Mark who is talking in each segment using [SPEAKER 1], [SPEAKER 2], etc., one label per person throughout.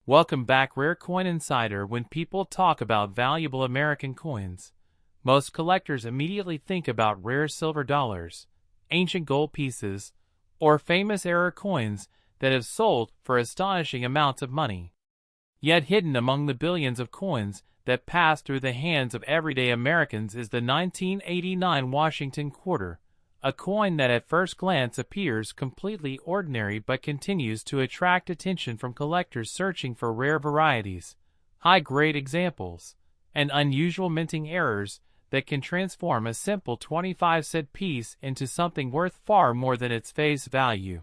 [SPEAKER 1] Welcome back, Rare Coin Insider. When people talk about valuable American coins, most collectors immediately think about rare silver dollars, ancient gold pieces, or famous era coins that have sold for astonishing amounts of money. Yet hidden among the billions of coins that pass through the hands of everyday Americans is the 1989 Washington quarter, a coin that at first glance appears completely ordinary but continues to attract attention from collectors searching for rare varieties, high-grade examples, and unusual minting errors that can transform a simple 25-cent piece into something worth far more than its face value.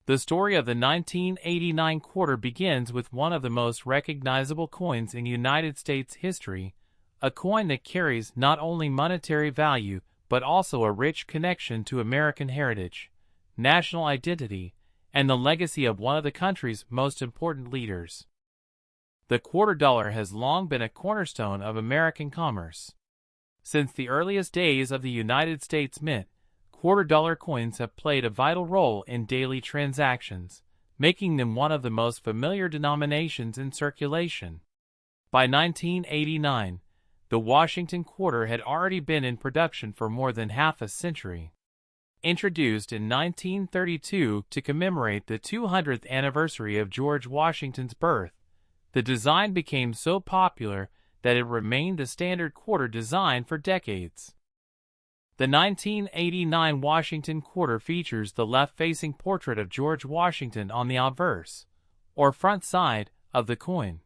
[SPEAKER 1] The story of the 1989 quarter begins with one of the most recognizable coins in United States history, a coin that carries not only monetary value but also a rich connection to American heritage, national identity, and the legacy of one of the country's most important leaders. The quarter dollar has long been a cornerstone of American commerce. Since the earliest days of the United States Mint, quarter-dollar coins have played a vital role in daily transactions, making them one of the most familiar denominations in circulation. By 1989, the Washington quarter had already been in production for more than half a century. Introduced in 1932 to commemorate the 200th anniversary of George Washington's birth, the design became so popular that it remained the standard quarter design for decades. The 1989 Washington quarter features the left-facing portrait of George Washington on the obverse, or front side, of the coin.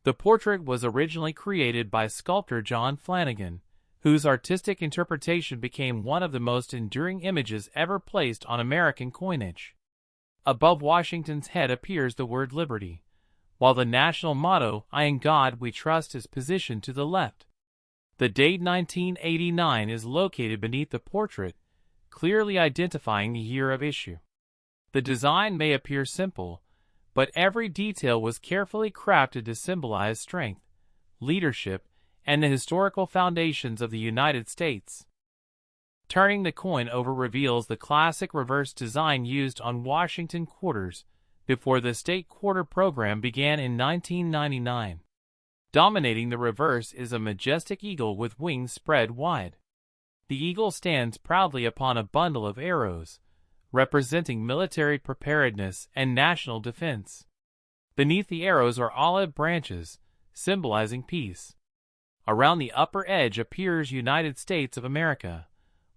[SPEAKER 1] The portrait was originally created by sculptor John Flanagan, whose artistic interpretation became one of the most enduring images ever placed on American coinage. Above Washington's head appears the word Liberty, while the national motto, "I in God we trust," is positioned to the left. The date 1989 is located beneath the portrait, clearly identifying the year of issue. The design may appear simple, but every detail was carefully crafted to symbolize strength, leadership, and the historical foundations of the United States. Turning the coin over reveals the classic reverse design used on Washington quarters before the state quarter program began in 1999. Dominating the reverse is a majestic eagle with wings spread wide. The eagle stands proudly upon a bundle of arrows, representing military preparedness and national defense. Beneath the arrows are olive branches, symbolizing peace. Around the upper edge appears United States of America,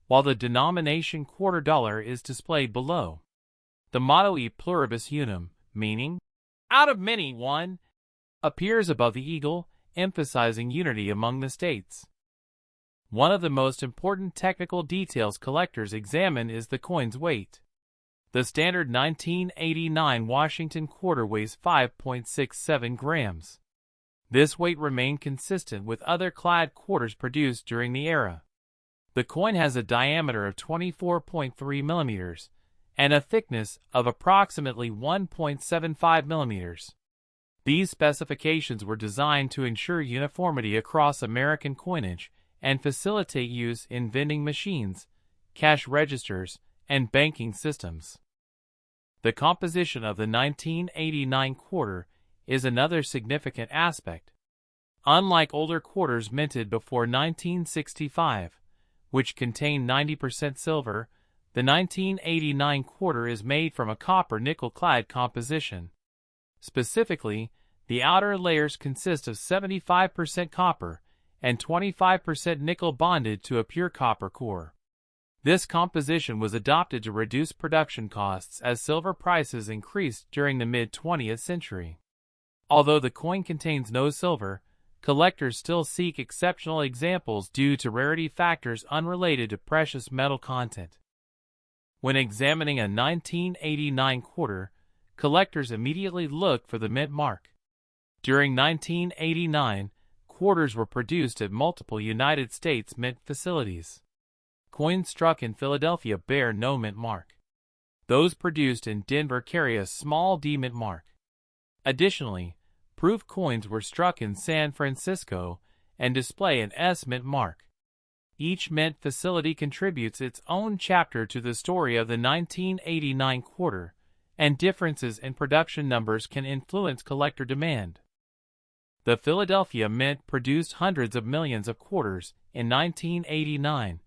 [SPEAKER 1] while the denomination quarter dollar is displayed below. The motto E pluribus unum, meaning, "out of many, one," appears above the eagle, emphasizing unity among the states. One of the most important technical details collectors examine is the coin's weight. The standard 1989 Washington quarter weighs 5.67 grams. This weight remained consistent with other clad quarters produced during the era. The coin has a diameter of 24.3 millimeters and a thickness of approximately 1.75 millimeters. These specifications were designed to ensure uniformity across American coinage and facilitate use in vending machines, cash registers, and banking systems. The composition of the 1989 quarter is another significant aspect. Unlike older quarters minted before 1965, which contained 90% silver, the 1989 quarter is made from a copper-nickel-clad composition. Specifically, the outer layers consist of 75% copper and 25% nickel bonded to a pure copper core. This composition was adopted to reduce production costs as silver prices increased during the mid-20th century. Although the coin contains no silver, collectors still seek exceptional examples due to rarity factors unrelated to precious metal content. When examining a 1989 quarter, collectors immediately look for the mint mark. During 1989, quarters were produced at multiple United States mint facilities. Coins struck in Philadelphia bear no mint mark. Those produced in Denver carry a small D mint mark. Additionally, proof coins were struck in San Francisco and display an S mint mark. Each mint facility contributes its own chapter to the story of the 1989 quarter, and differences in production numbers can influence collector demand. The Philadelphia Mint produced hundreds of millions of quarters in 1989,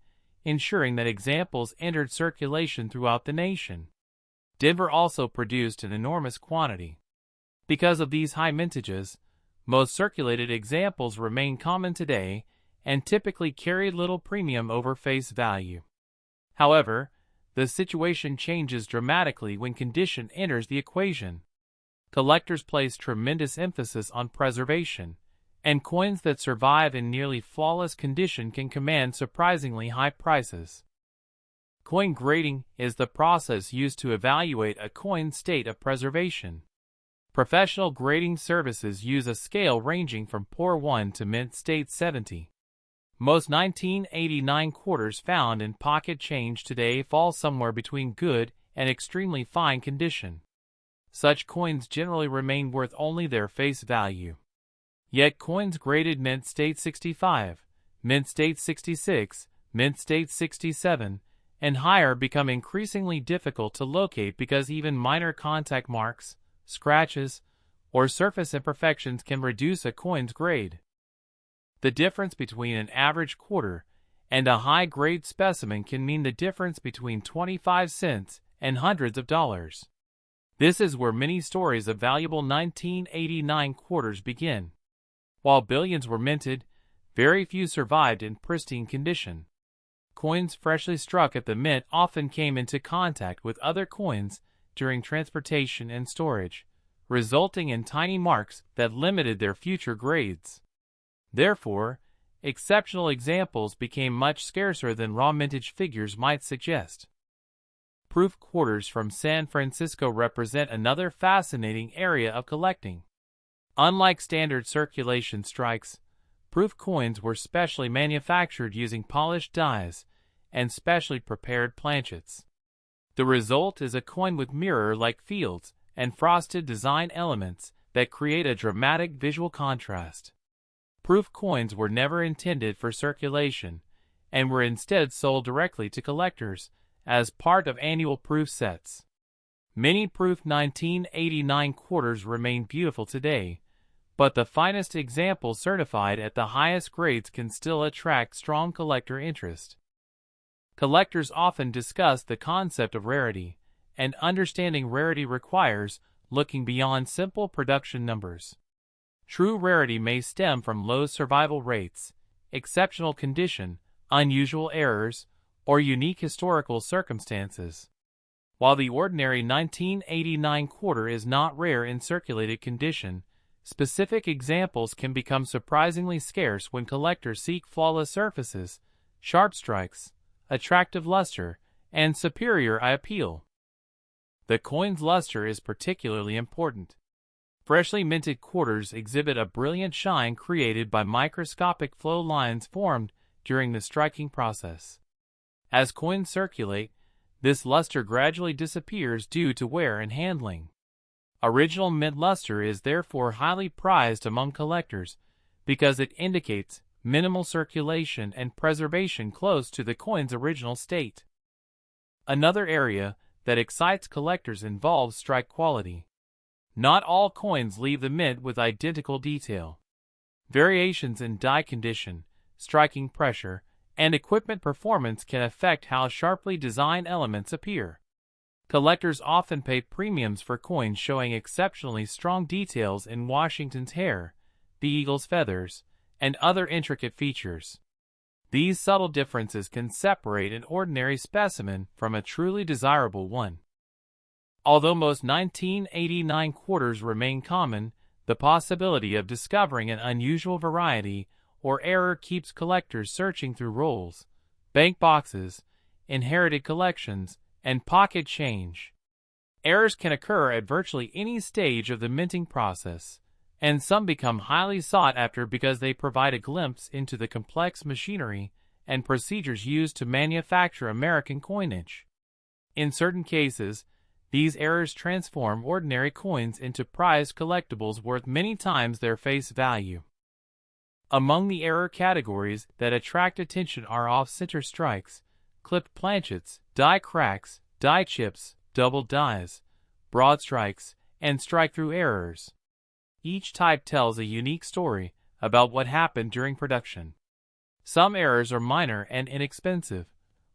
[SPEAKER 1] ensuring that examples entered circulation throughout the nation. Denver also produced an enormous quantity. Because of these high mintages, most circulated examples remain common today and typically carry little premium over face value. However, the situation changes dramatically when condition enters the equation. Collectors place tremendous emphasis on preservation, and coins that survive in nearly flawless condition can command surprisingly high prices. Coin grading is the process used to evaluate a coin's state of preservation. Professional grading services use a scale ranging from poor 1 to mint state 70. Most 1989 quarters found in pocket change today fall somewhere between good and extremely fine condition. Such coins generally remain worth only their face value. Yet coins graded mint state 65, mint state 66, mint state 67, and higher become increasingly difficult to locate because even minor contact marks, scratches, or surface imperfections can reduce a coin's grade. The difference between an average quarter and a high-grade specimen can mean the difference between 25 cents and hundreds of dollars. This is where many stories of valuable 1989 quarters begin. While billions were minted, very few survived in pristine condition. Coins freshly struck at the mint often came into contact with other coins during transportation and storage, resulting in tiny marks that limited their future grades. Therefore, exceptional examples became much scarcer than raw mintage figures might suggest. Proof quarters from San Francisco represent another fascinating area of collecting. Unlike standard circulation strikes, proof coins were specially manufactured using polished dies and specially prepared planchets. The result is a coin with mirror-like fields and frosted design elements that create a dramatic visual contrast. Proof coins were never intended for circulation and were instead sold directly to collectors as part of annual proof sets. Many proof 1989 quarters remain beautiful today, but the finest examples certified at the highest grades can still attract strong collector interest. Collectors often discuss the concept of rarity, and understanding rarity requires looking beyond simple production numbers. True rarity may stem from low survival rates, exceptional condition, unusual errors, or unique historical circumstances. While the ordinary 1989 quarter is not rare in circulated condition, specific examples can become surprisingly scarce when collectors seek flawless surfaces, sharp strikes, attractive luster, and superior eye appeal. The coin's luster is particularly important. Freshly minted quarters exhibit a brilliant shine created by microscopic flow lines formed during the striking process. As coins circulate, this luster gradually disappears due to wear and handling. Original mint luster is therefore highly prized among collectors because it indicates minimal circulation and preservation close to the coin's original state. Another area that excites collectors involves strike quality. Not all coins leave the mint with identical detail. Variations in die condition, striking pressure, and equipment performance can affect how sharply designed elements appear. Collectors often pay premiums for coins showing exceptionally strong details in Washington's hair, the eagle's feathers, and other intricate features. These subtle differences can separate an ordinary specimen from a truly desirable one. Although most 1989 quarters remain common, the possibility of discovering an unusual variety or error keeps collectors searching through rolls, bank boxes, inherited collections, and pocket change. Errors can occur at virtually any stage of the minting process, and some become highly sought after because they provide a glimpse into the complex machinery and procedures used to manufacture American coinage. In certain cases, these errors transform ordinary coins into prized collectibles worth many times their face value. Among the error categories that attract attention are off-center strikes, clipped planchets, die cracks, die chips, double dies, broad strikes, and strike-through errors. Each type tells a unique story about what happened during production. Some errors are minor and inexpensive,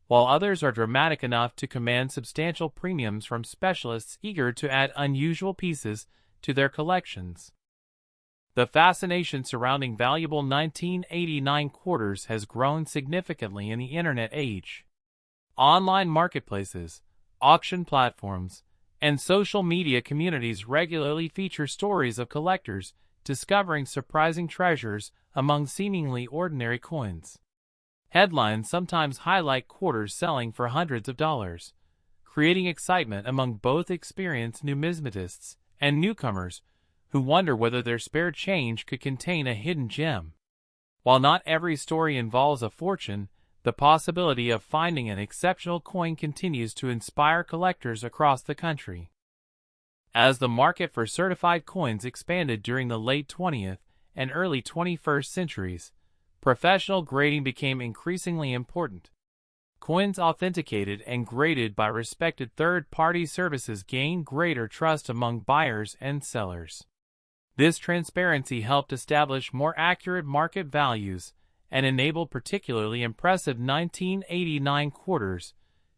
[SPEAKER 1] while others are dramatic enough to command substantial premiums from specialists eager to add unusual pieces to their collections. The fascination surrounding valuable 1989 quarters has grown significantly in the Internet age. Online marketplaces, auction platforms, and social media communities regularly feature stories of collectors discovering surprising treasures among seemingly ordinary coins. Headlines sometimes highlight quarters selling for hundreds of dollars, creating excitement among both experienced numismatists and newcomers who wonder whether their spare change could contain a hidden gem. While not every story involves a fortune, the possibility of finding an exceptional coin continues to inspire collectors across the country. As the market for certified coins expanded during the late 20th and early 21st centuries, professional grading became increasingly important. Coins authenticated and graded by respected third-party services gained greater trust among buyers and sellers. This transparency helped establish more accurate market values and enabled particularly impressive 1989 quarters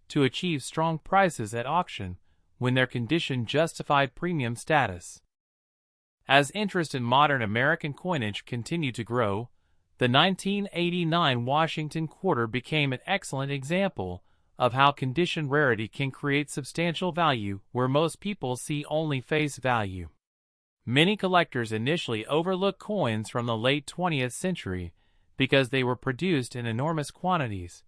[SPEAKER 1] to achieve strong prices at auction when their condition justified premium status. As interest in modern American coinage continued to grow, the 1989 Washington quarter became an excellent example of how condition rarity can create substantial value where most people see only face value. Many collectors initially overlook coins from the late 20th century because they were produced in enormous quantities,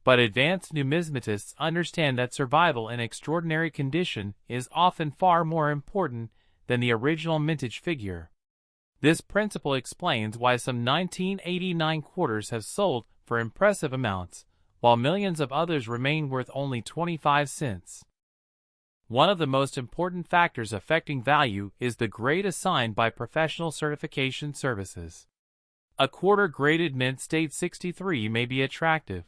[SPEAKER 1] but advanced numismatists understand that survival in extraordinary condition is often far more important than the original mintage figure. This principle explains why some 1989 quarters have sold for impressive amounts, while millions of others remain worth only 25 cents. One of the most important factors affecting value is the grade assigned by professional certification services. A quarter graded mint state 63 may be attractive,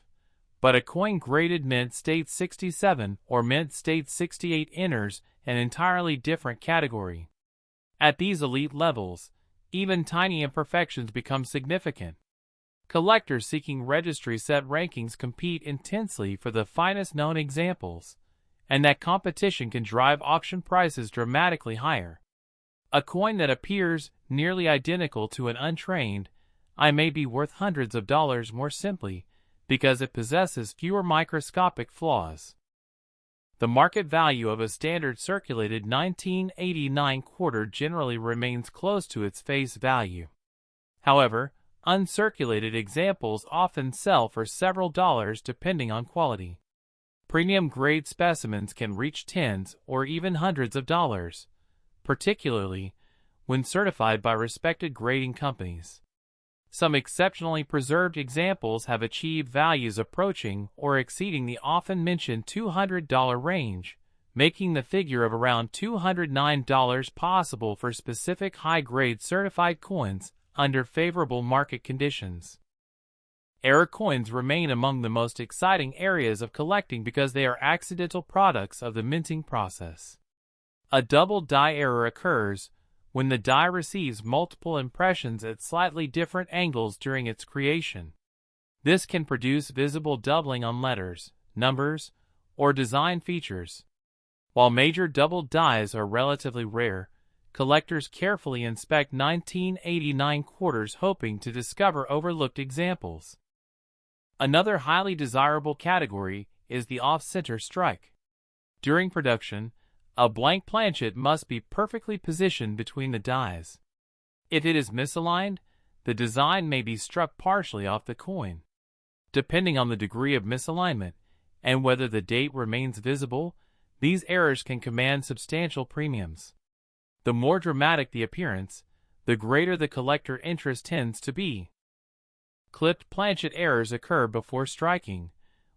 [SPEAKER 1] but a coin graded mint state 67 or mint state 68 enters an entirely different category. At these elite levels, even tiny imperfections become significant. Collectors seeking registry set rankings compete intensely for the finest known examples, and that competition can drive auction prices dramatically higher. A coin that appears nearly identical to an untrained eye may be worth hundreds of dollars more simply because it possesses fewer microscopic flaws. The market value of a standard circulated 1989 quarter generally remains close to its face value. However, uncirculated examples often sell for several dollars depending on quality. Premium grade specimens can reach tens or even hundreds of dollars, particularly when certified by respected grading companies. Some exceptionally preserved examples have achieved values approaching or exceeding the often mentioned $200 range, making the figure of around $209 possible for specific high-grade certified coins under favorable market conditions. Error coins remain among the most exciting areas of collecting because they are accidental products of the minting process. A double die error occurs when the die receives multiple impressions at slightly different angles during its creation. This can produce visible doubling on letters, numbers, or design features. While major double dies are relatively rare, collectors carefully inspect 1989 quarters hoping to discover overlooked examples. Another highly desirable category is the off-center strike. During production, a blank planchet must be perfectly positioned between the dies. If it is misaligned, the design may be struck partially off the coin. Depending on the degree of misalignment and whether the date remains visible, these errors can command substantial premiums. The more dramatic the appearance, the greater the collector interest tends to be. Clipped planchet errors occur before striking,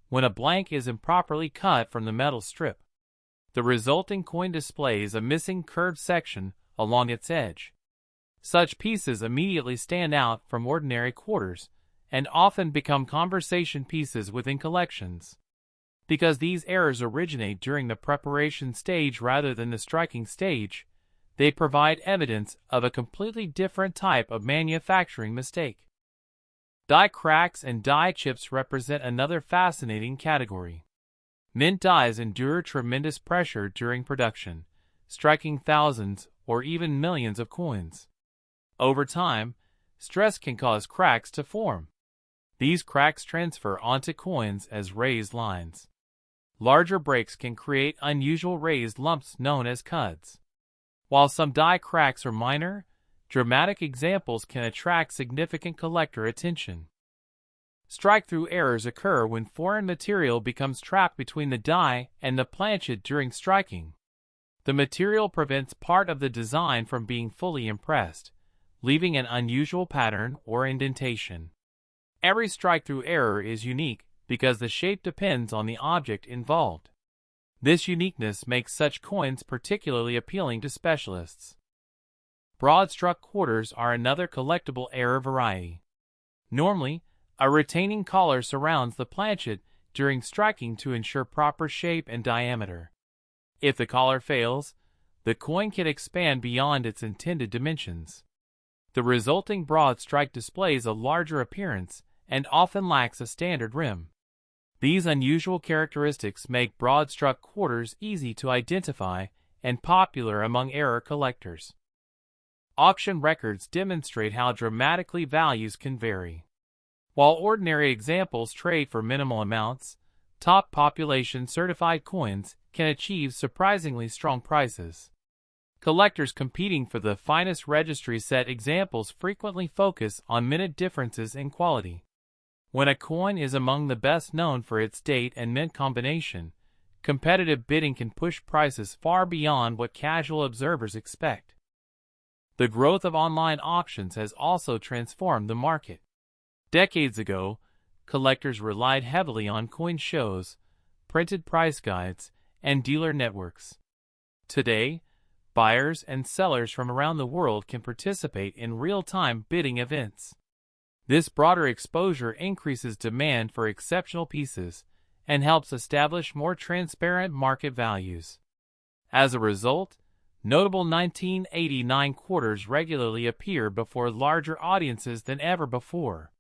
[SPEAKER 1] when a blank is improperly cut from the metal strip. The resulting coin displays a missing curved section along its edge. Such pieces immediately stand out from ordinary quarters and often become conversation pieces within collections. Because these errors originate during the preparation stage rather than the striking stage, they provide evidence of a completely different type of manufacturing mistake. Die cracks and die chips represent another fascinating category. Mint dies endure tremendous pressure during production, striking thousands or even millions of coins. Over time, stress can cause cracks to form. These cracks transfer onto coins as raised lines. Larger breaks can create unusual raised lumps known as cuds. While some die cracks are minor, dramatic examples can attract significant collector attention. Strike-through errors occur when foreign material becomes trapped between the die and the planchet during striking. The material prevents part of the design from being fully impressed, leaving an unusual pattern or indentation. Every strike-through error is unique because the shape depends on the object involved. This uniqueness makes such coins particularly appealing to specialists. Broad-struck quarters are another collectible error variety. Normally, a retaining collar surrounds the planchet during striking to ensure proper shape and diameter. If the collar fails, the coin can expand beyond its intended dimensions. The resulting broad strike displays a larger appearance and often lacks a standard rim. These unusual characteristics make broad-struck quarters easy to identify and popular among error collectors. Auction records demonstrate how dramatically values can vary. While ordinary examples trade for minimal amounts, top population certified coins can achieve surprisingly strong prices. Collectors competing for the finest registry set examples frequently focus on minute differences in quality. When a coin is among the best known for its date and mint combination, competitive bidding can push prices far beyond what casual observers expect. The growth of online auctions has also transformed the market. Decades ago, collectors relied heavily on coin shows, printed price guides, and dealer networks. Today, buyers and sellers from around the world can participate in real-time bidding events. This broader exposure increases demand for exceptional pieces and helps establish more transparent market values. As a result, notable 1989 quarters regularly appear before larger audiences than ever before.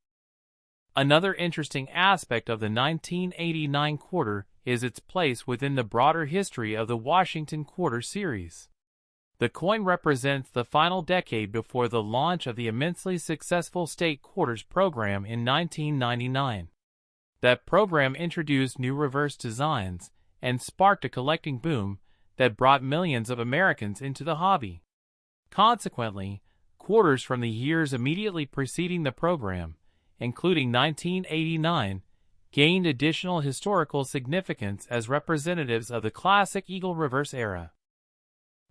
[SPEAKER 1] Another interesting aspect of the 1989 quarter is its place within the broader history of the Washington Quarter series. The coin represents the final decade before the launch of the immensely successful State Quarters program in 1999. That program introduced new reverse designs and sparked a collecting boom that brought millions of Americans into the hobby. Consequently, quarters from the years immediately preceding the program, including 1989, gained additional historical significance as representatives of the classic Eagle reverse era.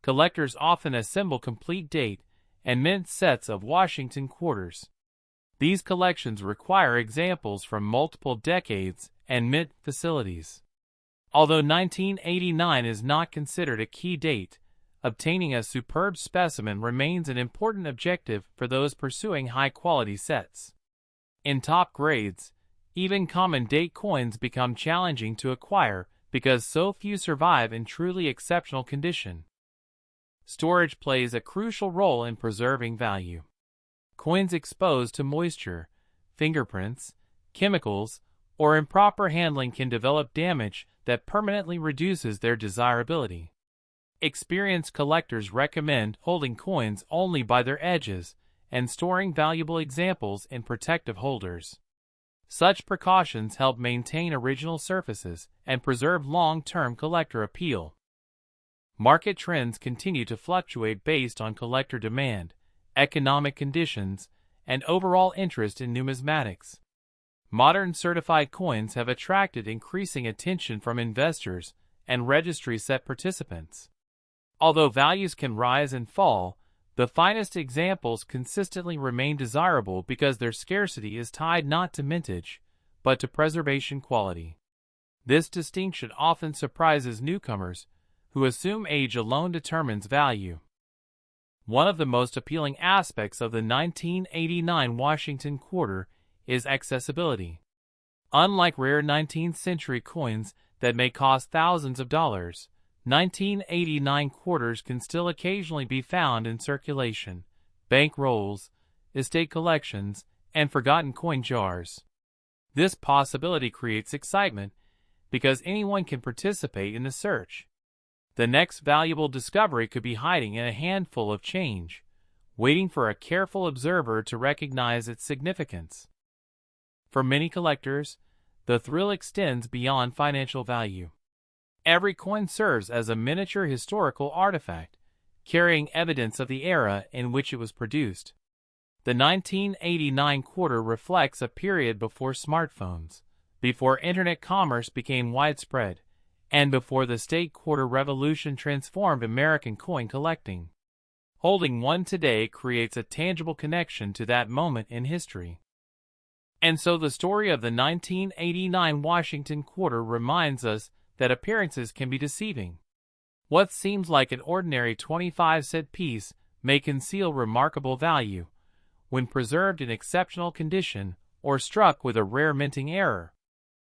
[SPEAKER 1] Collectors often assemble complete date and mint sets of Washington quarters. These collections require examples from multiple decades and mint facilities. Although 1989 is not considered a key date, obtaining a superb specimen remains an important objective for those pursuing high-quality sets. In top grades, even common date coins become challenging to acquire because so few survive in truly exceptional condition. Storage plays a crucial role in preserving value. Coins exposed to moisture, fingerprints, chemicals, or improper handling can develop damage that permanently reduces their desirability. Experienced collectors recommend holding coins only by their edges and storing valuable examples in protective holders. Such precautions help maintain original surfaces and preserve long-term collector appeal. Market trends continue to fluctuate based on collector demand, economic conditions, and overall interest in numismatics. Modern certified coins have attracted increasing attention from investors and registry set participants. Although values can rise and fall, the finest examples consistently remain desirable because their scarcity is tied not to mintage, but to preservation quality. This distinction often surprises newcomers, who assume age alone determines value. One of the most appealing aspects of the 1989 Washington Quarter is accessibility. Unlike rare 19th-century coins that may cost thousands of dollars, 1989 quarters can still occasionally be found in circulation, bank rolls, estate collections, and forgotten coin jars. This possibility creates excitement because anyone can participate in the search. The next valuable discovery could be hiding in a handful of change, waiting for a careful observer to recognize its significance. For many collectors, the thrill extends beyond financial value. Every coin serves as a miniature historical artifact, carrying evidence of the era in which it was produced. The 1989 quarter reflects a period before smartphones, before internet commerce became widespread, and before the state quarter revolution transformed American coin collecting. Holding one today creates a tangible connection to that moment in history. And so the story of the 1989 Washington quarter reminds us that appearances can be deceiving. What seems like an ordinary 25-cent piece may conceal remarkable value when preserved in exceptional condition or struck with a rare minting error.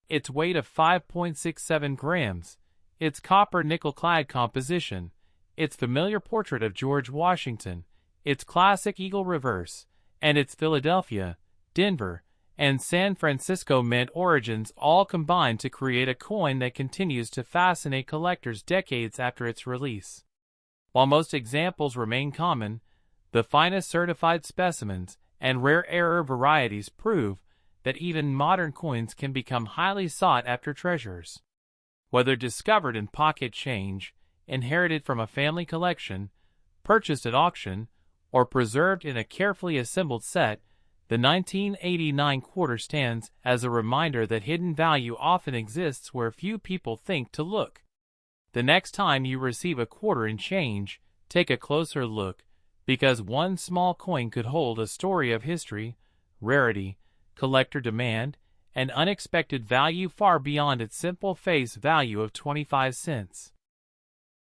[SPEAKER 1] Its weight of 5.67 grams, its copper nickel-clad composition, its familiar portrait of George Washington, its classic eagle reverse, and its Philadelphia, Denver, and San Francisco Mint origins all combine to create a coin that continues to fascinate collectors decades after its release. While most examples remain common, the finest certified specimens and rare error varieties prove that even modern coins can become highly sought-after treasures. Whether discovered in pocket change, inherited from a family collection, purchased at auction, or preserved in a carefully assembled set, the 1989 quarter stands as a reminder that hidden value often exists where few people think to look. The next time you receive a quarter in change, take a closer look, because one small coin could hold a story of history, rarity, collector demand, and unexpected value far beyond its simple face value of 25 cents.